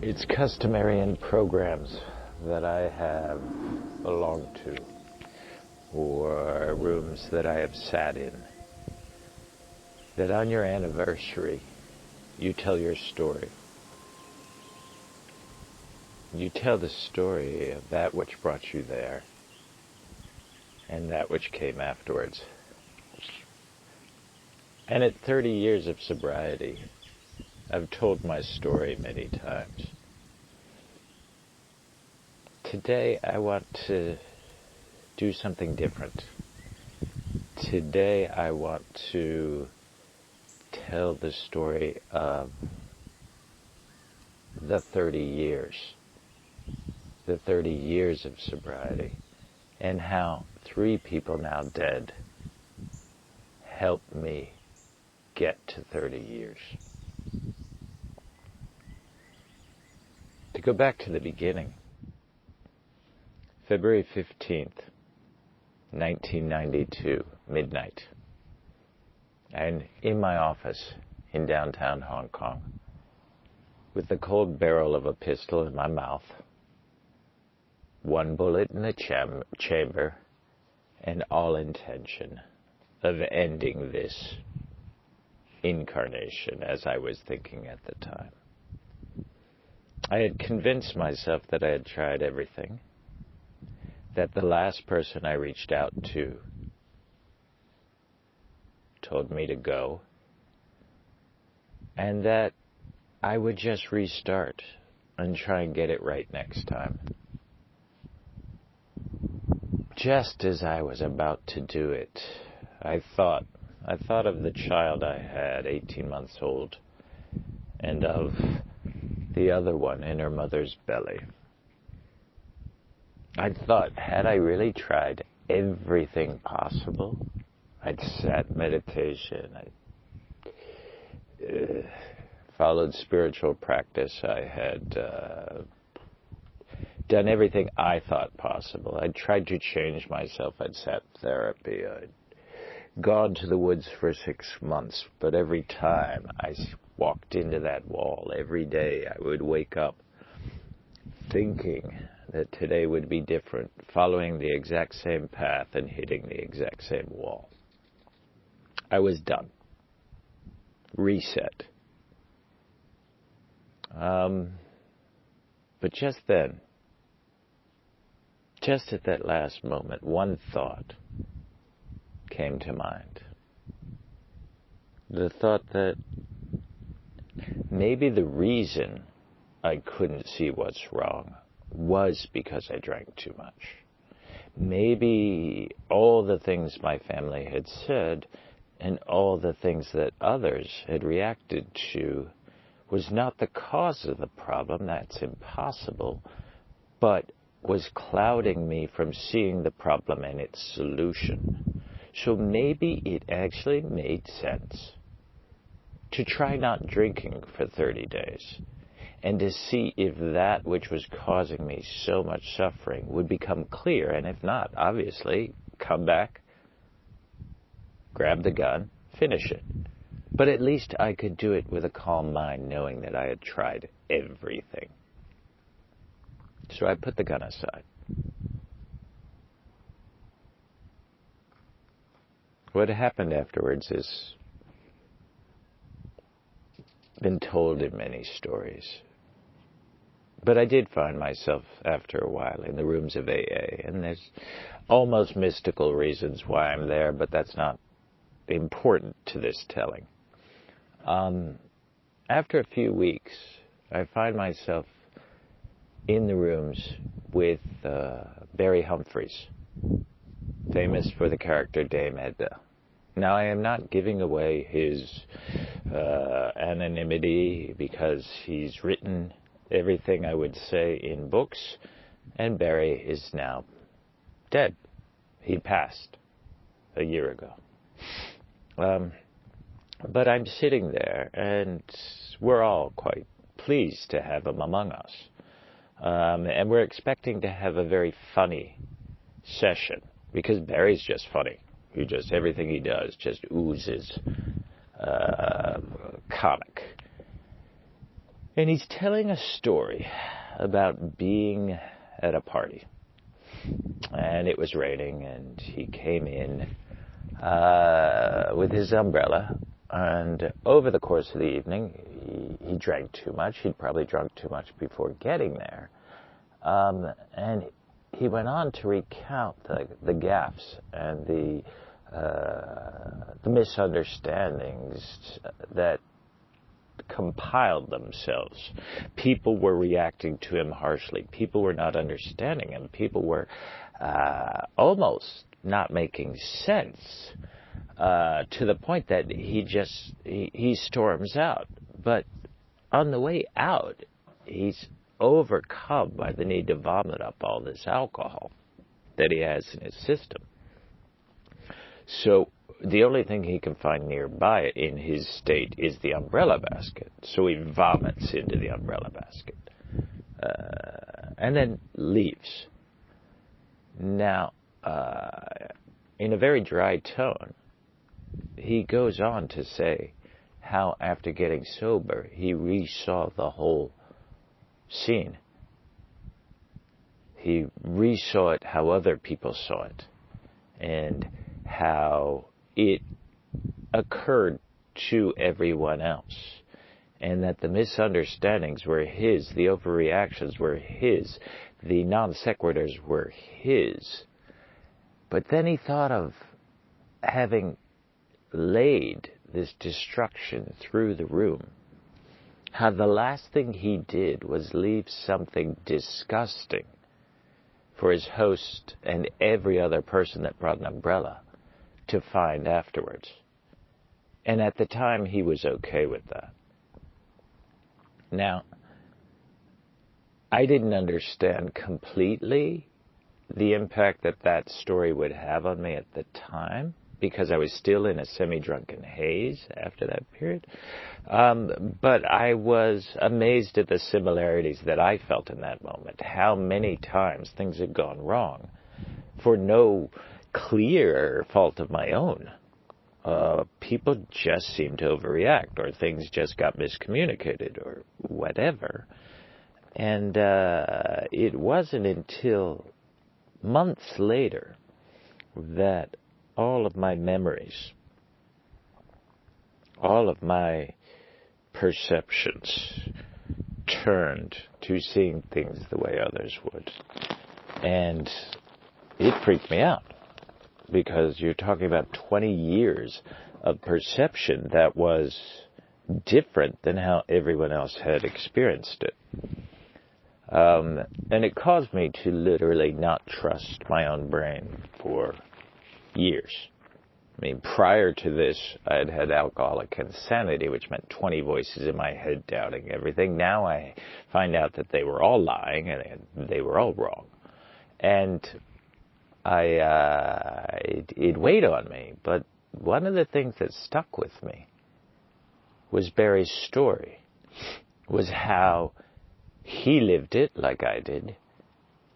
It's customary in programs that I have belonged to, or rooms that I have sat in, that on your anniversary, you tell your story. You tell the story of that which brought you there, and that which came afterwards. And at 30 years of sobriety, I've told my story many times. Today I want to do something different. Today I want to tell the story of the 30 years of sobriety, and how 3 people now dead helped me get to 30 years. To go back to the beginning, February 15th, 1992, midnight. I'm in my office in downtown Hong Kong with the cold barrel of a pistol in my mouth, 1 bullet in the chamber, and all intention of ending this incarnation, as I was thinking at the time. I had convinced myself that I had tried everything, that the last person I reached out to told me to go, and that I would just restart and try and get it right next time. Just as I was about to do it, I thought of the child I had, 18 months old, and of the other one in her mother's belly. I thought, had I really tried everything possible? I'd sat meditation, I followed spiritual practice, I had done everything I thought possible. I'd tried to change myself, I'd sat therapy, I'd gone to the woods for 6 months, but every time I walked into that wall, every day I would wake up thinking that today would be different, following the exact same path and hitting the exact same wall. I was done. Reset. But just then, just at that last moment, one thought came to mind. The thought that maybe the reason I couldn't see what's wrong was because I drank too much. Maybe all the things my family had said and all the things that others had reacted to was not the cause of the problem, that's impossible, but was clouding me from seeing the problem and its solution. So maybe it actually made sense to try not drinking for 30 days and to see if that which was causing me so much suffering would become clear, and if not, obviously, come back, grab the gun, finish it. But at least I could do it with a calm mind, knowing that I had tried everything. So I put the gun aside. What happened afterwards has been told in many stories. But I did find myself, after a while, in the rooms of AA, and there's almost mystical reasons why I'm there, but that's not important to this telling. After a few weeks, I find myself in the rooms with Barry Humphries, famous for the character Dame Edda. Now, I am not giving away his anonymity, because he's written everything I would say in books, and Barry is now dead. He passed a year ago. But I'm sitting there, and we're all quite pleased to have him among us. And we're expecting to have a very funny session, because Barry's just funny. Everything he does just oozes comic. And he's telling a story about being at a party. And it was raining, and he came in with his umbrella. And over the course of the evening, he drank too much. He'd probably drunk too much before getting there. And he went on to recount the gaffes and the misunderstandings that compiled themselves. People were reacting to him harshly. People were not understanding him. People were almost not making sense, to the point that he storms out. But on the way out, he's overcome by the need to vomit up all this alcohol that he has in his system. So the only thing he can find nearby in his state is the umbrella basket. So he vomits into the umbrella basket and then leaves. Now, in a very dry tone, he goes on to say how after getting sober, he resaw the whole scene. He resaw it how other people saw it, and how it occurred to everyone else, and that the misunderstandings were his, the overreactions were his, the non sequiturs were his. But then he thought of having laid this destruction through the room, how the last thing he did was leave something disgusting for his host and every other person that brought an umbrella to find afterwards. And at the time, he was okay with that. Now, I didn't understand completely the impact that story would have on me at the time, because I was still in a semi-drunken haze after that period. But I was amazed at the similarities that I felt in that moment, how many times things had gone wrong for no clear fault of my own. People just seemed to overreact, or things just got miscommunicated, or whatever. And it wasn't until months later that all of my memories, all of my perceptions turned to seeing things the way others would. And it freaked me out, because you're talking about 20 years of perception that was different than how everyone else had experienced it. And it caused me to literally not trust my own brain for years. I mean, prior to this, I had had alcoholic insanity, which meant 20 voices in my head doubting everything. Now I find out that they were all lying and they were all wrong. And it weighed on me. But one of the things that stuck with me was Barry's story, was how he lived it like I did.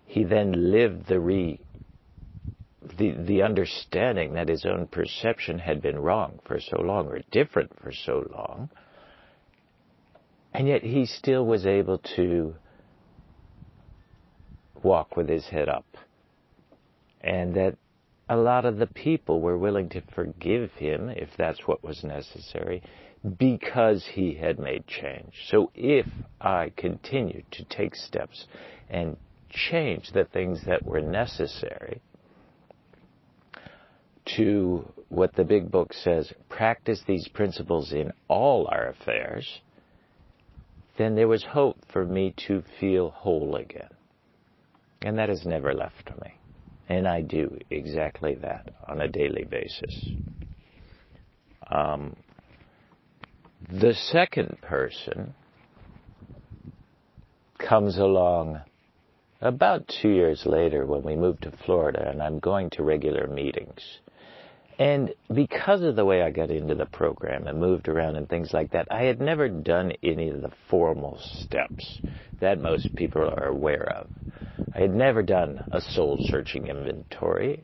He then lived the understanding that his own perception had been wrong for so long, or different for so long. And yet he still was able to walk with his head up. And that a lot of the people were willing to forgive him, if that's what was necessary, because he had made change. So if I continued to take steps and change the things that were necessary to what the big book says, practice these principles in all our affairs, then there was hope for me to feel whole again. And that has never left me. And I do exactly that on a daily basis. The second person comes along about 2 years later when we moved to Florida, and I'm going to regular meetings. And because of the way I got into the program and moved around and things like that, I had never done any of the formal steps that most people are aware of. I had never done a soul-searching inventory.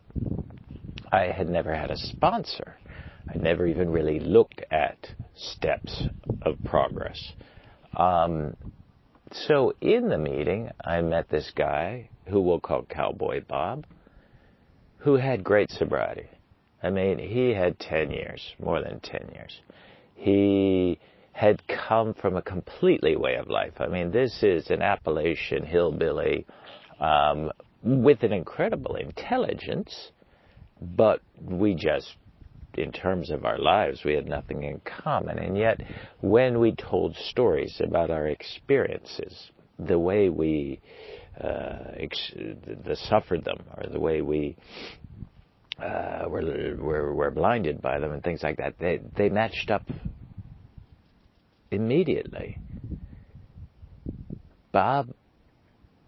I had never had a sponsor. I never even really looked at steps of progress. So in the meeting, I met this guy who we'll call Cowboy Bob, who had great sobriety. I mean, he had 10 years, more than 10 years. He had come from a completely way of life. I mean, this is an Appalachian hillbilly with an incredible intelligence, but we just, in terms of our lives, we had nothing in common. And yet, when we told stories about our experiences, the way we suffered them, or the way we were blinded by them and things like that, they matched up immediately. Bob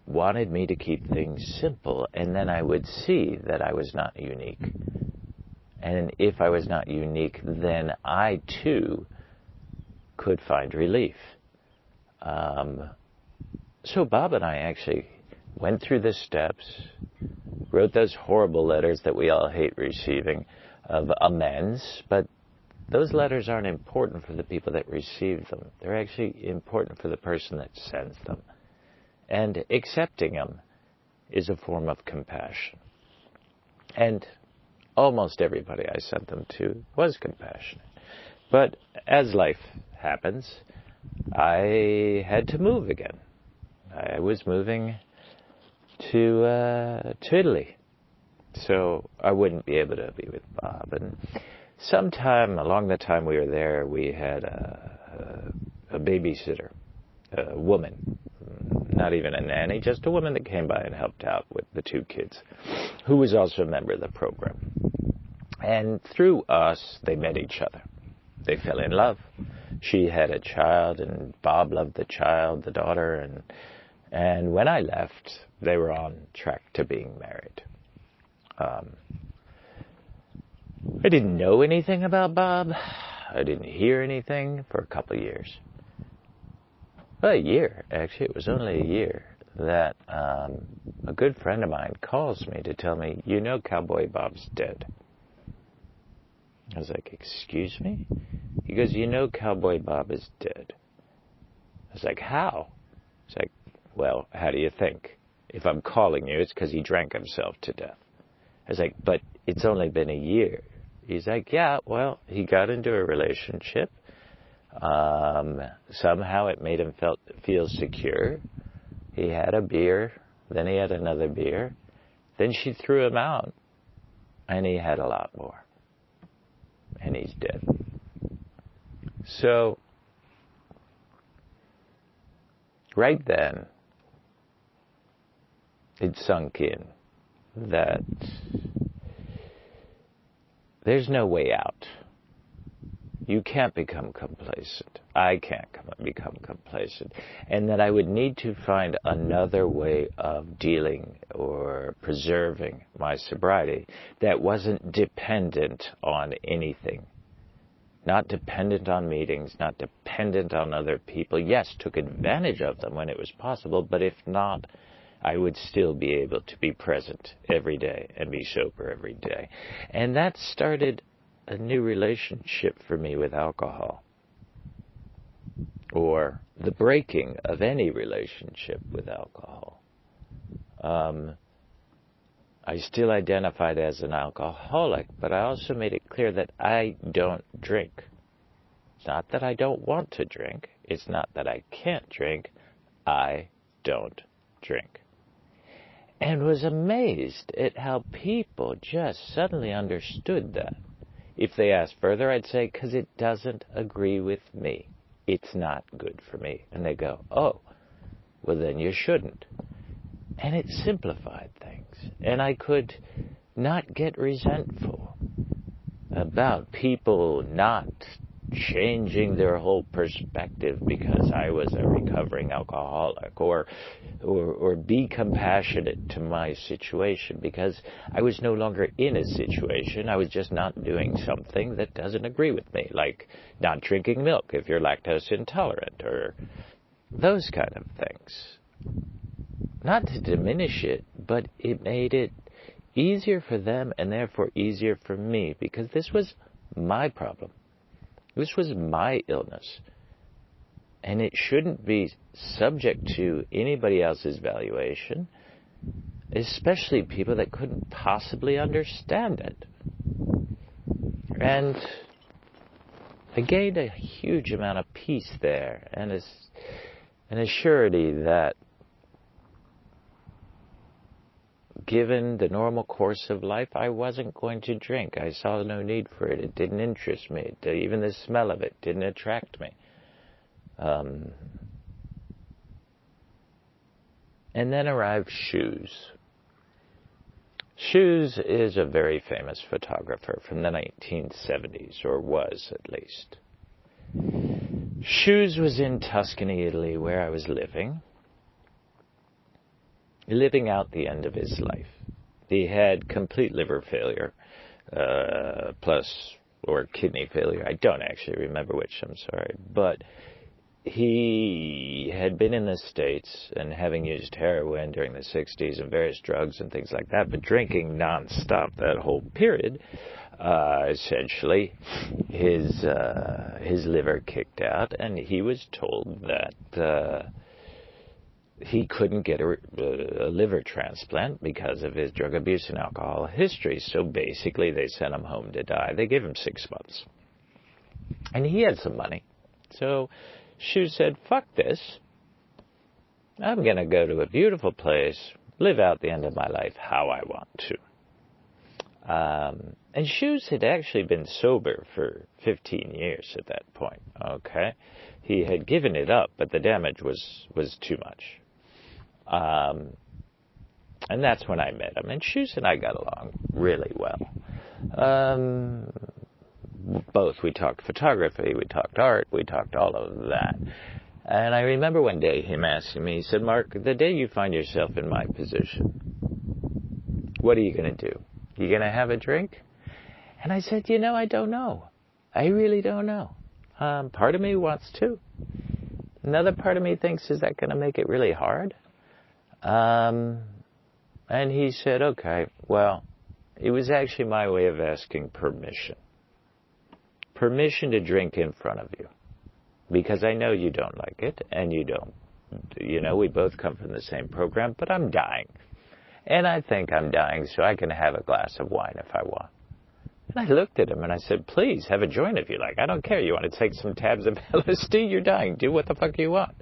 wanted me to keep things simple, and then I would see that I was not unique. And if I was not unique, then I too could find relief. So Bob and I actually went through the steps, wrote those horrible letters that we all hate receiving of amends, but those letters aren't important for the people that receive them. They're actually important for the person that sends them. And accepting them is a form of compassion. And almost everybody I sent them to was compassionate. But as life happens, I had to move again. I was moving to Italy, so I wouldn't be able to be with Bob. And sometime along the time we were there, we had a babysitter, a woman, not even a nanny, just a woman that came by and helped out with the two kids, who was also a member of the program. And through us, they met each other. They fell in love. She had a child, and Bob loved the child, the daughter, and when I left, they were on track to being married. I didn't know anything about Bob. I didn't hear anything for a couple of years. Well, a year, actually. It was only a year that a good friend of mine calls me to tell me, you know, Cowboy Bob's dead. I was like, excuse me? He goes, you know, Cowboy Bob is dead. I was like, how? He's like, well, how do you think? If I'm calling you, it's because he drank himself to death. I was like, but it's only been a year. He's like, yeah, well, he got into a relationship. Somehow it made him feel secure. He had a beer, then he had another beer. Then she threw him out, and he had a lot more. And he's dead. So, right then, it sunk in that there's no way out. You can't become complacent. I can't become complacent. And that I would need to find another way of dealing or preserving my sobriety that wasn't dependent on anything. Not dependent on meetings, not dependent on other people. Yes, took advantage of them when it was possible, but if not, I would still be able to be present every day and be sober every day. And that started a new relationship for me with alcohol, or the breaking of any relationship with alcohol. I still identified as an alcoholic, but I also made it clear that I don't drink. It's not that I don't want to drink. It's not that I can't drink. I don't drink. And was amazed at how people just suddenly understood that. If they asked further, I'd say, because it doesn't agree with me. It's not good for me. And they go, oh, well then you shouldn't. And it simplified things. And I could not get resentful about people not changing their whole perspective because I was a recovering alcoholic, or be compassionate to my situation because I was no longer in a situation. I was just not doing something that doesn't agree with me, like not drinking milk if you're lactose intolerant, or those kind of things. Not to diminish it, but it made it easier for them and therefore easier for me, because this was my problem. This was my illness. And it shouldn't be subject to anybody else's valuation, especially people that couldn't possibly understand it. And I gained a huge amount of peace there, and a surety that given the normal course of life, I wasn't going to drink. I saw no need for it. It didn't interest me. Even the smell of it didn't attract me. And then arrived Shoes. Shoes is a very famous photographer from the 1970s, or was at least. Shoes was in Tuscany, Italy, where I was living out the end of his life. He had complete liver failure, or kidney failure. I don't actually remember which, I'm sorry. But he had been in the States and having used heroin during the 60s and various drugs and things like that, but drinking nonstop that whole period, essentially his liver kicked out, and he was told that he couldn't get a liver transplant because of his drug abuse and alcohol history. So basically they sent him home to die. They gave him 6 months. And he had some money. So Shoes said, fuck this. I'm going to go to a beautiful place, live out the end of my life how I want to. And Shoes had actually been sober for 15 years at that point, okay? He had given it up, but the damage was too much. And that's when I met him. And Shoes and I got along really well. Both. We talked photography, we talked art, we talked all of that. And I remember one day him asking me, he said, Mark, the day you find yourself in my position, what are you going to do? You going to have a drink? And I said, I don't know. I really don't know. Part of me wants to. Another part of me thinks, is that going to make it really hard? And he said, okay, well, it was actually my way of asking permission. Permission to drink in front of you. Because I know you don't like it, and you don't. We both come from the same program, but I'm dying. And I think I'm dying, so I can have a glass of wine if I want. And I looked at him and I said, please, have a joint if you like. I don't care. You want to take some tabs of LSD? You're dying. Do what the fuck you want.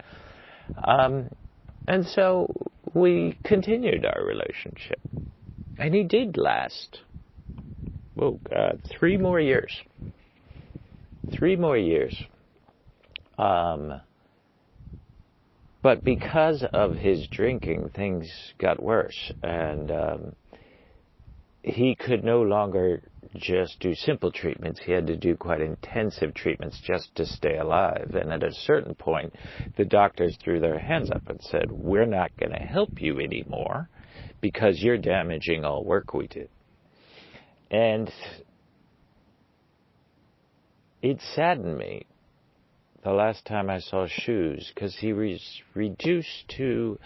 And so we continued our relationship. And he did last, 3 more years. 3 more years. But because of his drinking, things got worse. And he could no longer just do simple treatments. He had to do quite intensive treatments just to stay alive. And at a certain point, the doctors threw their hands up and said, we're not going to help you anymore because you're damaging all work we did. And it saddened me the last time I saw Shoes, because he was reduced to,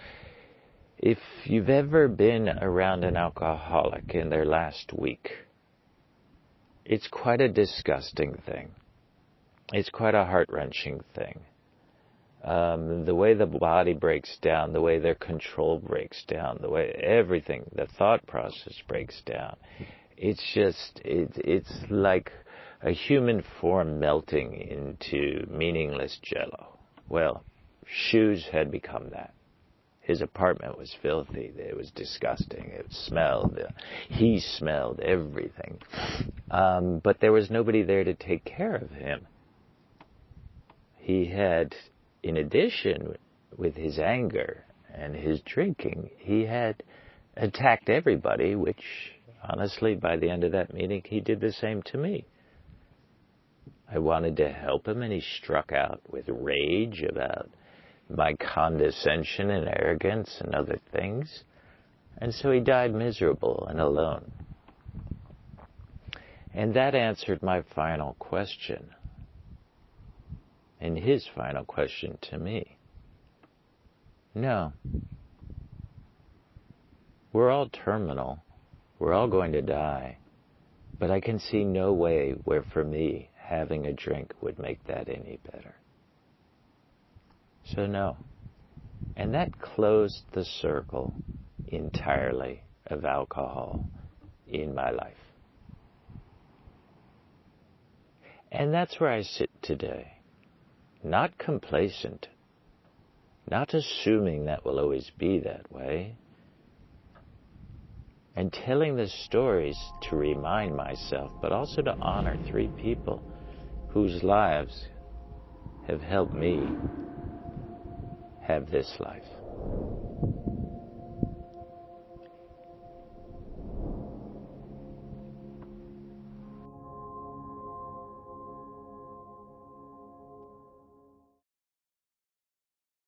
if you've ever been around an alcoholic in their last week, it's quite a disgusting thing. It's quite a heart-wrenching thing. The way the body breaks down, the way their control breaks down, the way everything, the thought process breaks down. It's just, it's like a human form melting into meaningless jello. Well, Shoes had become that. His apartment was filthy. It was disgusting. It smelled. He smelled everything. But there was nobody there to take care of him. He had, in addition, with his anger and his drinking, he had attacked everybody, which, honestly, by the end of that meeting, he did the same to me. I wanted to help him, and he struck out with rage about my condescension and arrogance and other things. And so he died miserable and alone. And that answered my final question. And his final question to me. No. We're all terminal. We're all going to die. But I can see no way where, for me, having a drink would make that any better. So no. And that closed the circle entirely of alcohol in my life. And that's where I sit today. Not complacent. Not assuming that will always be that way. And telling the stories to remind myself, but also to honor 3 people whose lives have helped me have this life.